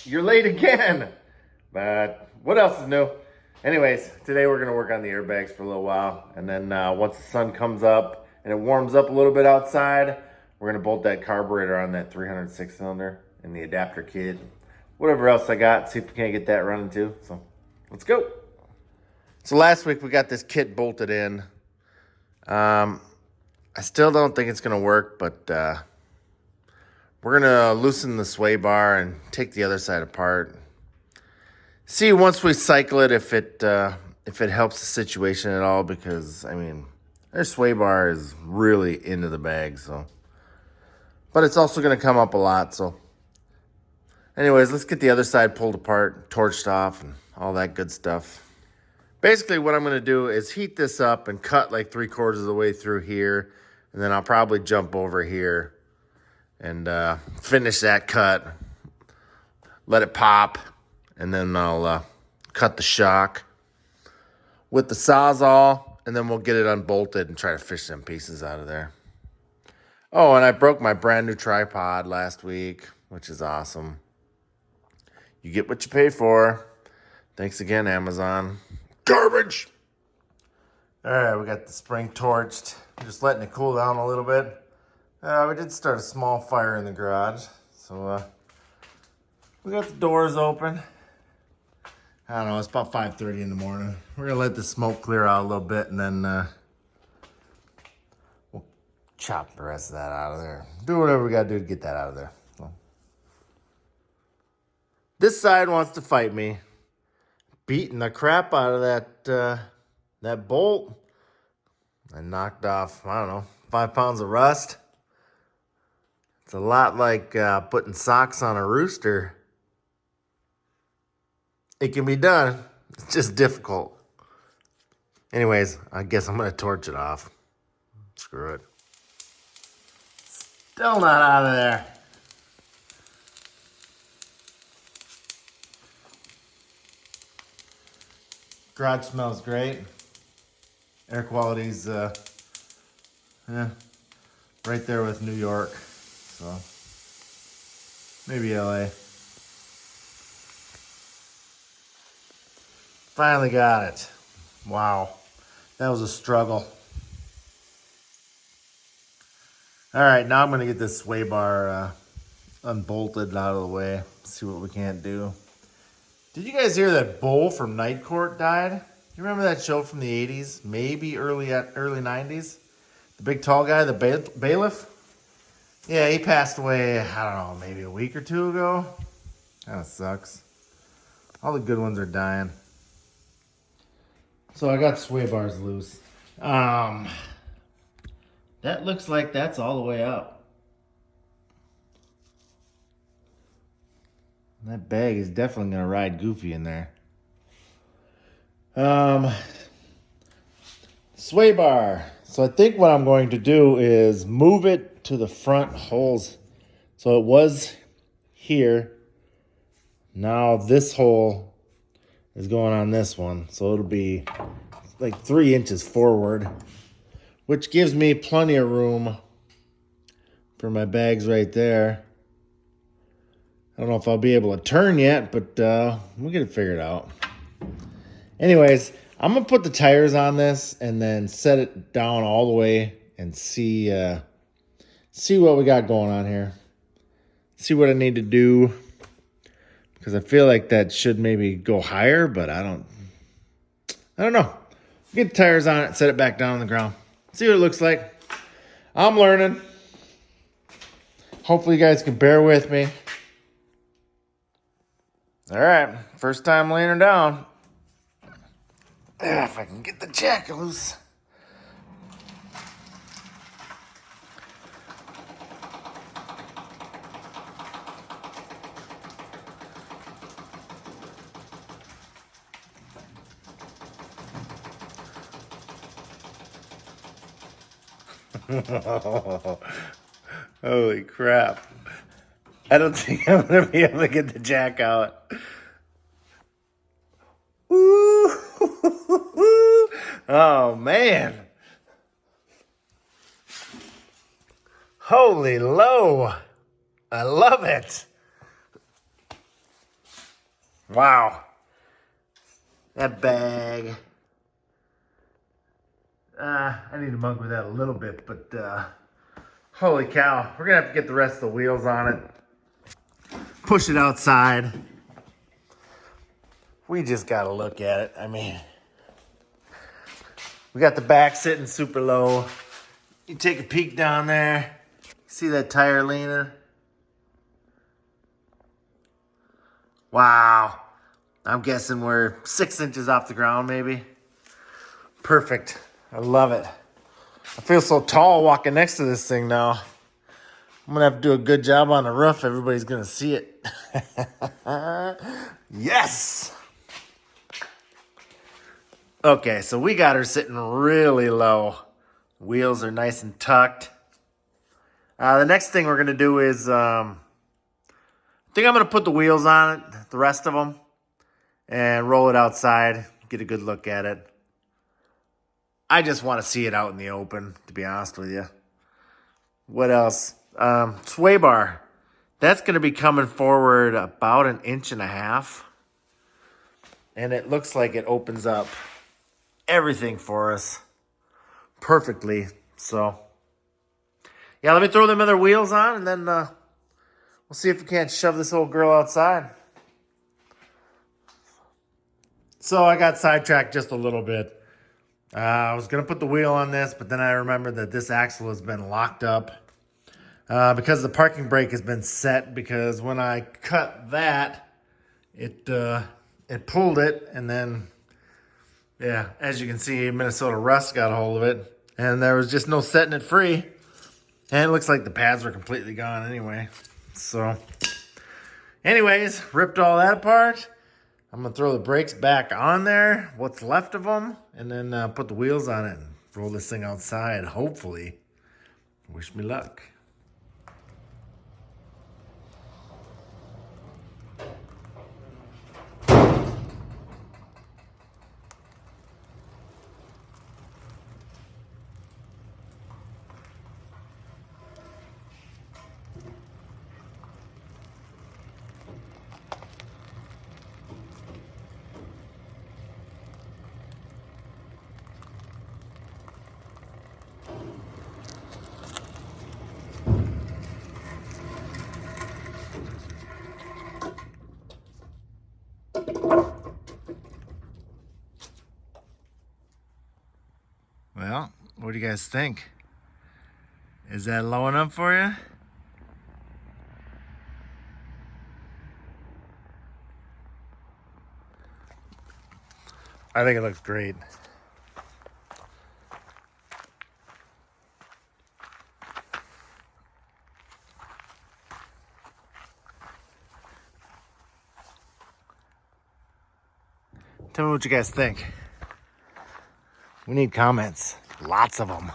you're late again. But what else is new? Anyways, today we're gonna work on the airbags for a little while. And then once the sun comes up and it warms up a little bit outside, we're gonna bolt that carburetor on that 300 6-cylinder and the adapter kit. Whatever else I got, see if we can't get that running too. So let's go. So last week we got this kit bolted in. I still don't think it's gonna work, but we're gonna loosen the sway bar and take the other side apart. See once we cycle it if it helps the situation at all, because I mean their sway bar is really into the bag, so. But it's also gonna come up a lot, so. Anyways, let's get the other side pulled apart, torched off, and all that good stuff. Basically what I'm gonna do is heat this up and cut like 3/4 of the way through here, and then I'll probably jump over here and finish that cut, let it pop, and then I'll cut the shock with the Sawzall, and then we'll get it unbolted and try to fish some pieces out of there. Oh, and I broke my brand new tripod last week, which is awesome. You get what you pay for. Thanks again, Amazon. Garbage! All right, we got the spring torched. Just letting it cool down a little bit. We did start a small fire in the garage, so we got the doors open. I don't know, it's about 5:30 in the morning. We're gonna let the smoke clear out a little bit, and then we'll chop the rest of that out of there. Do whatever we gotta do to get that out of there. So. This side wants to fight me, beating the crap out of that bolt. I knocked off, I don't know, 5 pounds of rust. It's a lot like putting socks on a rooster. It can be done. It's just difficult. Anyways, I guess I'm going to torch it off. Screw it. Still not out of there. Garage smells great. Air quality's right there with New York. So maybe LA. Finally got it. Wow. That was a struggle. All right, now I'm gonna get this sway bar unbolted out of the way. See what we can't do. Did you guys hear that Bull from Night Court died? You remember that show from the 80s? Maybe early 90s? The big tall guy, the bailiff? Yeah, he passed away, I don't know, maybe a week or two ago. That sucks. All the good ones are dying. So I got sway bars loose. That looks like that's all the way up. That bag is definitely gonna ride goofy in there. Sway bar. So I think what I'm going to do is move it to the front holes. So it was here. Now this hole is going on this one. So it'll be like 3 inches forward, which gives me plenty of room for my bags right there. I don't know if I'll be able to turn yet, but we'll get it figured out. Anyways, I'm gonna put the tires on this and then set it down all the way and see what we got going on here. See what I need to do, because I feel like that should maybe go higher, but I don't know. Get the tires on it, set it back down on the ground. See what it looks like. I'm learning. Hopefully you guys can bear with me. All right, first time laying her down. If I can get the jack loose. Holy crap. I don't think I'm going to be able to get the jack out. Ooh. Oh, man. Holy low. I love it. Wow. That bag. I need to mug with that a little bit, but holy cow. We're going to have to get the rest of the wheels on it. Push it outside. We just got to look at it. I mean, we got the back sitting super low. You take a peek down there. See that tire leaning? Wow. I'm guessing we're 6 inches off the ground, maybe. Perfect. I love it. I feel so tall walking next to this thing now. I'm going to have to do a good job on the roof. Everybody's going to see it. Yes! Okay, so we got her sitting really low. Wheels are nice and tucked. The next thing we're going to do is, I think I'm going to put the wheels on it, the rest of them, and roll it outside, get a good look at it. I just want to see it out in the open, to be honest with you. What else? Sway bar. That's going to be coming forward about 1.5 inches. And it looks like it opens up everything for us perfectly. So, yeah, let me throw them other wheels on, and then we'll see if we can't shove this old girl outside. So I got sidetracked just a little bit. I was going to put the wheel on this, but then I remembered that this axle has been locked up because the parking brake has been set, because when I cut that, it pulled it, and then, yeah, as you can see, Minnesota Rust got a hold of it, and there was just no setting it free, and it looks like the pads were completely gone anyway. So, anyways, ripped all that apart. I'm going to throw the brakes back on there, what's left of them, and then put the wheels on it and roll this thing outside, hopefully. Wish me luck. Well, what do you guys think? Is that low enough for you? I think it looks great. Tell me what you guys think. We need comments. Lots of them.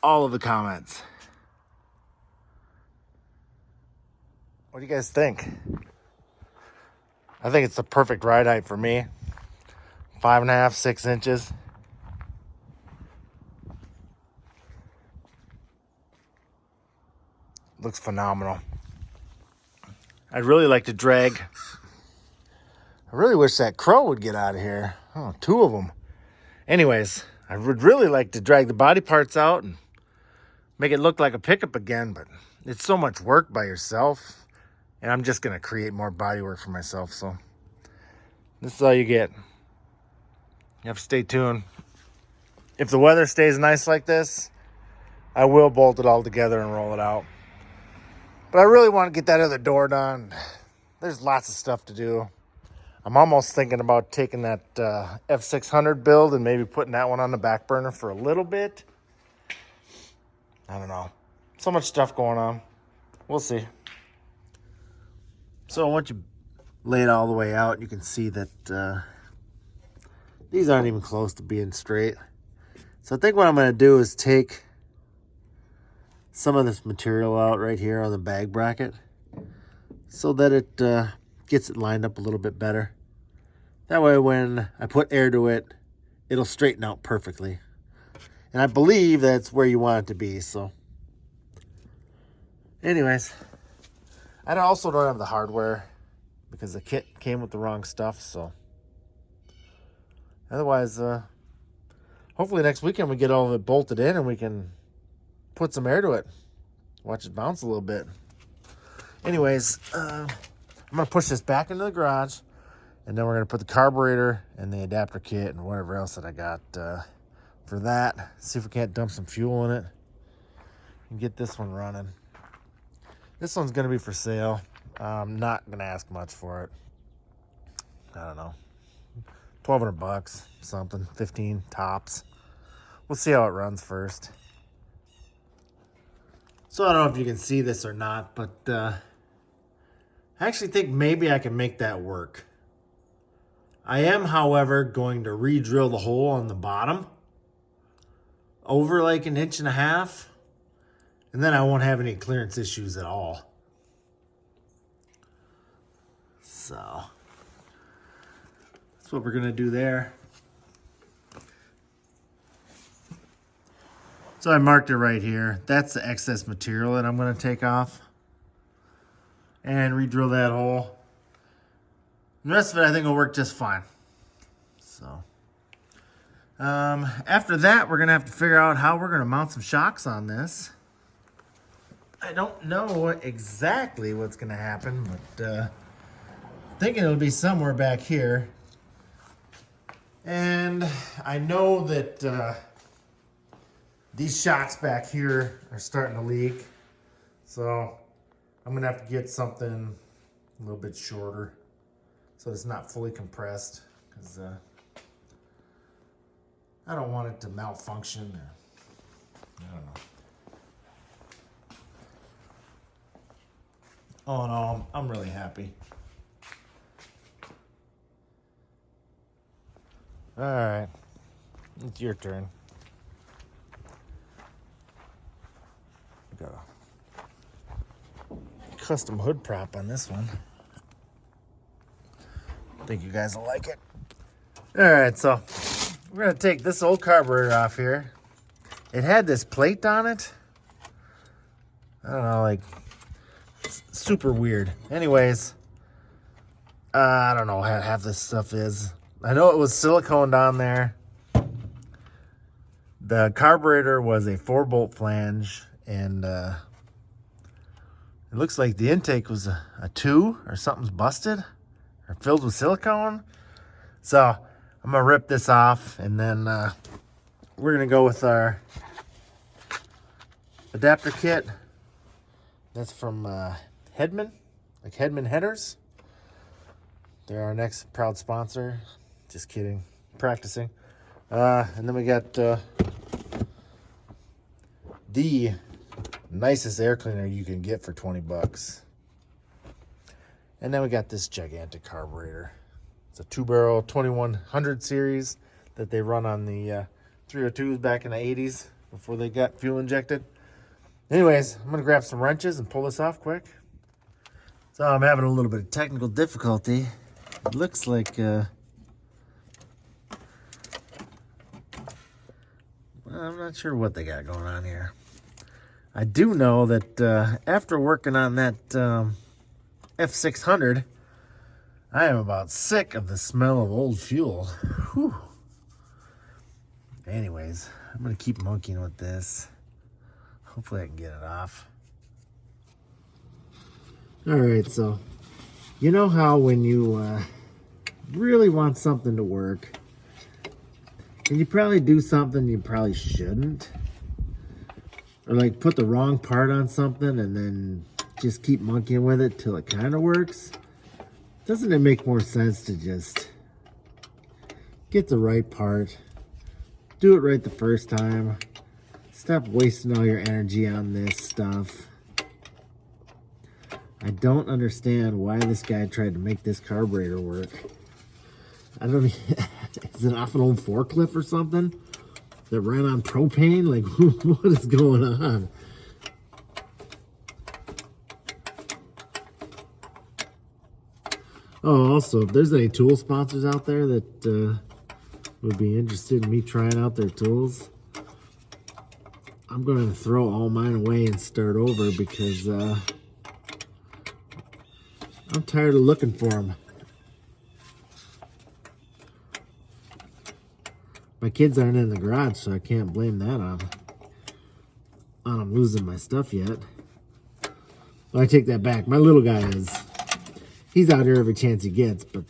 All of the comments. What do you guys think? I think it's the perfect ride height for me. 5.5, 6 inches. Looks phenomenal. I'd really like to drag. I really wish that crow would get out of here. Oh, 2 of them. Anyways, I would really like to drag the body parts out and make it look like a pickup again, but it's so much work by yourself, and I'm just going to create more body work for myself, so this is all you get. You have to stay tuned. If the weather stays nice like this, I will bolt it all together and roll it out. But I really want to get that other door done. There's lots of stuff to do. I'm almost thinking about taking that f100 build and maybe putting that one on the back burner for a little bit. I don't know. So much stuff going on. We'll see. So once you lay it all the way out, you can see that these aren't even close to being straight. So I think what I'm going to do is take some of this material out right here on the bag bracket so that it gets it lined up a little bit better. That way when I put air to it, it'll straighten out perfectly. And I believe that's where you want it to be, so. Anyways, I also don't have the hardware because the kit came with the wrong stuff. So otherwise, hopefully next weekend we get all of it bolted in and we can put some air to it. Watch it bounce a little bit. Anyways, I'm going to push this back into the garage, and then we're going to put the carburetor and the adapter kit and whatever else that I got for that. See if we can't dump some fuel in it and get this one running. This one's going to be for sale. I'm not going to ask much for it. I don't know. $1,200, something. 15 tops. We'll see how it runs first. So I don't know if you can see this or not, but I actually think maybe I can make that work. I am, however, going to re-drill the hole on the bottom over like 1.5 inches, and then I won't have any clearance issues at all. So that's what we're gonna do there. So I marked it right here. That's the excess material that I'm gonna take off and re-drill that hole. And the rest of it I think will work just fine. So after that, we're gonna have to figure out how we're gonna mount some shocks on this. I don't know exactly what's gonna happen, but thinking it'll be somewhere back here. And I know that these shocks back here are starting to leak. So I'm gonna have to get something a little bit shorter so it's not fully compressed, because I don't want it to malfunction, or I don't know. Oh no, I'm really happy. All right, it's your turn. Got a custom hood prop on this one. Think you guys will like it. All right, so we're gonna take this old carburetor off here. It had this plate on it. I don't know, like super weird. Anyways, I don't know how half this stuff is. I know it was siliconed on there. The carburetor was a 4-bolt flange, and it looks like the intake was a 2, or something's busted or filled with silicone. So I'm gonna rip this off, and then we're gonna go with our adapter kit. That's from Hedman, like Hedman headers. They're our next proud sponsor. Just kidding, practicing. And then we got the nicest air cleaner you can get for $20. And then we got this gigantic carburetor. It's a 2-barrel 2100 series that they run on the 302s back in the 80s before they got fuel injected. Anyways, I'm gonna grab some wrenches and pull this off quick. So I'm having a little bit of technical difficulty. It looks like I'm not sure what they got going on here. I do know that after working on that f100, I am about sick of the smell of old fuel. Whew. Anyways, I'm going to keep monkeying with this. Hopefully I can get it off. All right, so you know how when you really want something to work, and you probably do something you probably shouldn't, or like put the wrong part on something and then just keep monkeying with it till it kind of works? Doesn't it make more sense to just get the right part, do it right the first time, stop wasting all your energy on this stuff? I don't understand why this guy tried to make this carburetor work. I don't know, is it off an old forklift or something that ran on propane? Like, what is going on? Oh, also, if there's any tool sponsors out there that would be interested in me trying out their tools, I'm going to throw all mine away and start over, because I'm tired of looking for them. My kids aren't in the garage, so I can't blame that on them losing my stuff yet. Well, I take that back. My little guy is. He's out here every chance he gets, but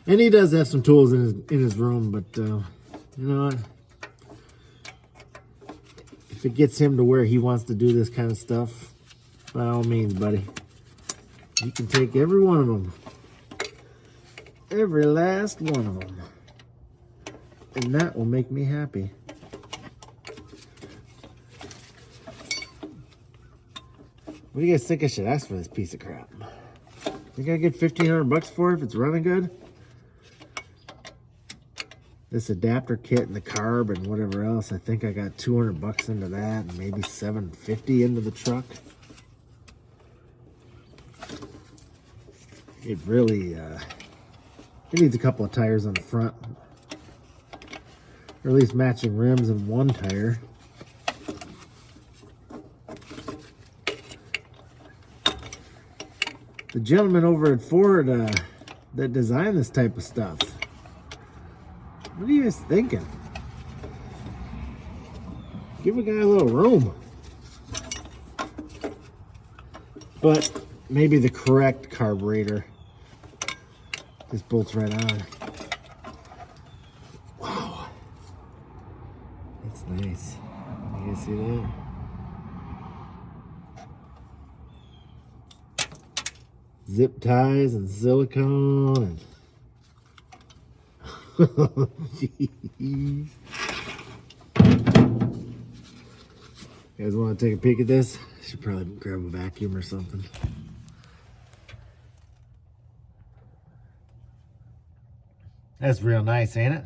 and he does have some tools in his room, but you know what? If it gets him to where he wants to do this kind of stuff, by all means, buddy. You can take every one of them. Every last one of them. And that will make me happy. What do you guys think I should ask for this piece of crap? Think I get $1,500 for it if it's running good? This adapter kit and the carb and whatever else, I think I got $200 into that and maybe $750 into the truck. It really, it needs a couple of tires on the front. Or at least matching rims and one tire. The gentleman over at Ford that designed this type of stuff, what are you guys thinking? Give a guy a little room. But maybe the correct carburetor. This bolts right on. Wow. That's nice. You guys see that? Zip ties and silicone and jeez. You guys want to take a peek at this? Should probably grab a vacuum or something. That's real nice, ain't it?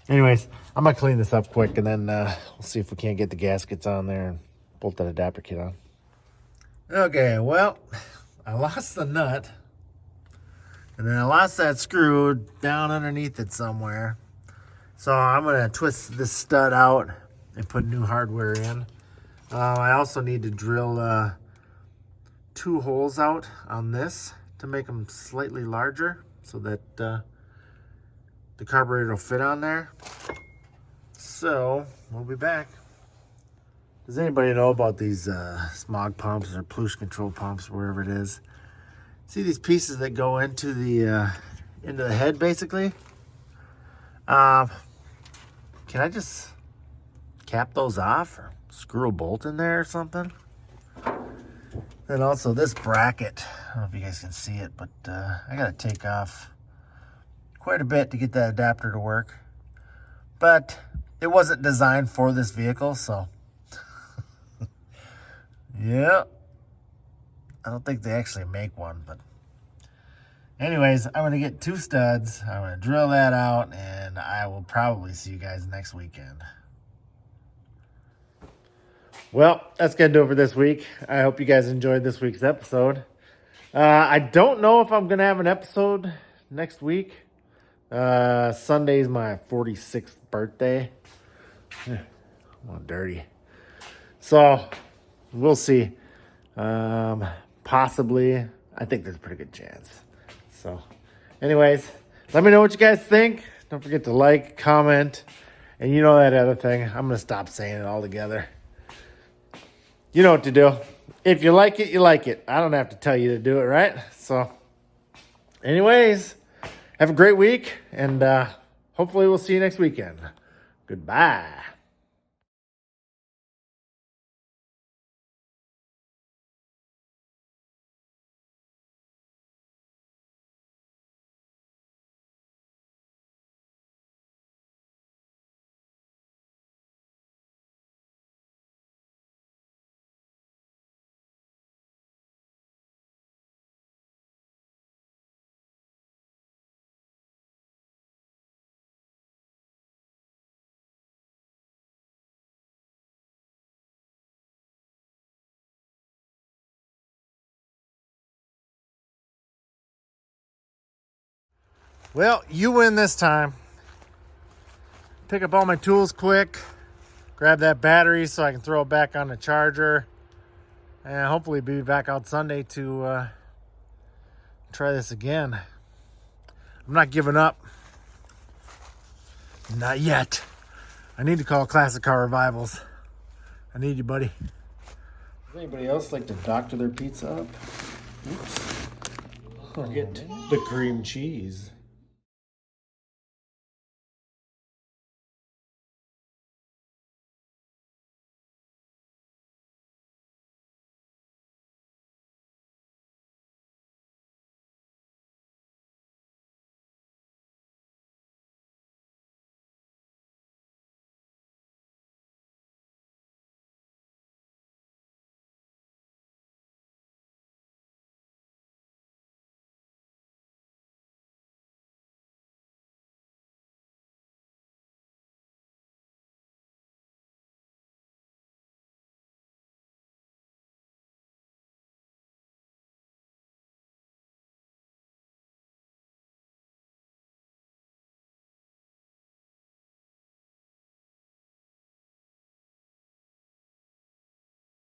Anyways, I'm gonna clean this up quick and then we'll see if we can't get the gaskets on there and bolt that adapter kit on. Okay, well, I lost the nut, and then I lost that screw down underneath it somewhere. So I'm gonna twist this stud out and put new hardware in. I also need to drill 2 holes out on this to make them slightly larger so that the carburetor will fit on there. So we'll be back. Does anybody know about these smog pumps or pollution control pumps, wherever it is? See these pieces that go into the head, basically? Can I just cap those off or screw a bolt in there or something? Then also this bracket, I don't know if you guys can see it, but I gotta take off quite a bit to get that adapter to work. But it wasn't designed for this vehicle, so yeah, I don't think they actually make one, but anyways, I'm going to get 2 studs. I'm going to drill that out, and I will probably see you guys next weekend. Well, that's going to do it for this week. I hope you guys enjoyed this week's episode. I don't know if I'm going to have an episode next week. Sunday's my 46th birthday. I'm all dirty. So we'll see. Possibly. I think there's a pretty good chance. So anyways, let me know what you guys think. Don't forget to like, comment, and you know that other thing. I'm going to stop saying it altogether. You know what to do. If you like it, you like it. I don't have to tell you to do it, right? So anyways, have a great week, and hopefully we'll see you next weekend. Goodbye. Well, you win this time. Pick up all my tools quick. grab that battery so I can throw it back on the charger. And hopefully be back out Sunday to try this again. I'm not giving up. Not yet. I need to call Classic Car Revivals. I need you, buddy. Does anybody else like to doctor their pizza up? Oops. Forget the cream cheese.